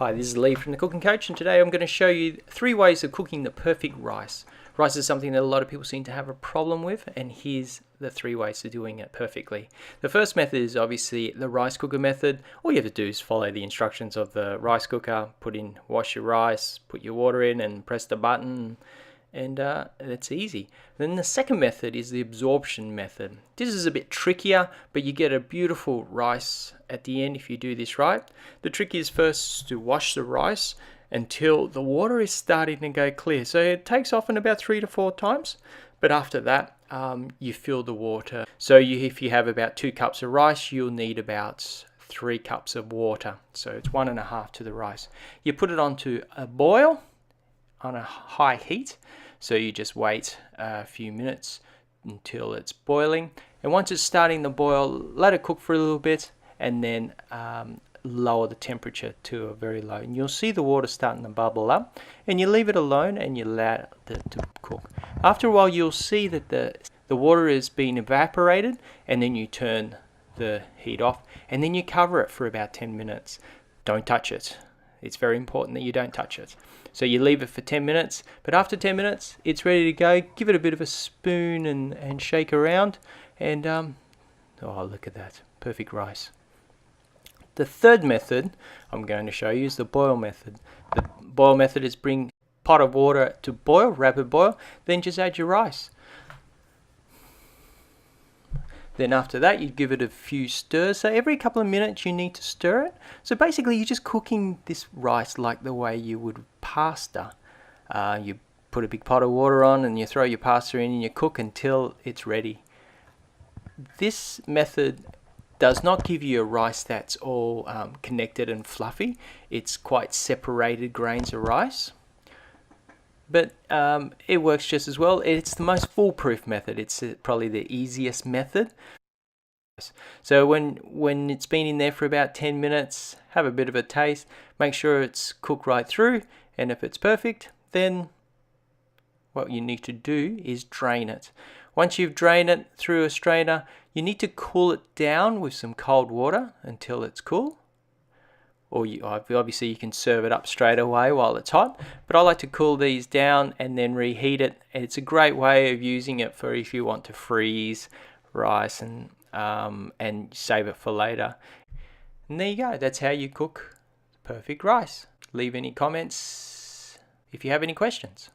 Hi, this is Lee from the Cooking Coach, and today I'm going to show you 3 ways of cooking the perfect rice. Rice is something that a lot of people seem to have a problem with, and here's the 3 ways of doing it perfectly. The first method is obviously the rice cooker method. All you have to do is follow the instructions of the rice cooker, wash your rice, put your water in and press the button, and it's easy. Then the second method is the absorption method. This is a bit trickier, but you get a beautiful rice at the end if you do this right. The trick is first to wash the rice until the water is starting to go clear. So it takes often about 3 to 4 times, but after that you fill the water. So if you have about 2 cups of rice, you'll need about 3 cups of water. So it's 1.5 to the rice. You put it onto a boil on a high heat, so you just wait a few minutes until it's boiling, and once it's starting to boil, let it cook for a little bit, and then lower the temperature to a very low, and you'll see the water starting to bubble up, and you leave it alone and you allow it to cook. After a while you'll see that the water is being evaporated, and then you turn the heat off, and then you cover it for about 10 minutes. Don't touch it. It's very important that you don't touch it. So you leave it for 10 minutes, but after 10 minutes, it's ready to go. Give it a bit of a spoon and shake around, and oh, look at that, perfect rice. The third method I'm going to show you is the boil method. The boil method is bring a pot of water to boil, rapid boil, then just add your rice. Then after that, you give it a few stirs. So every couple of minutes you need to stir it. So basically you're just cooking this rice like the way you would pasta. You put a big pot of water on and you throw your pasta in and you cook until it's ready. This method does not give you a rice that's all connected and fluffy. It's quite separated grains of rice. But it works just as well. It's the most foolproof method. It's probably the easiest method. So when it's been in there for about 10 minutes, have a bit of a taste. Make sure it's cooked right through. And if it's perfect, then what you need to do is drain it. Once you've drained it through a strainer, you need to cool it down with some cold water until it's cool. Or obviously you can serve it up straight away while it's hot, but I like to cool these down and then reheat it. It's a great way of using it for if you want to freeze rice and save it for later. And there you go, that's how you cook perfect rice. Leave any comments if you have any questions.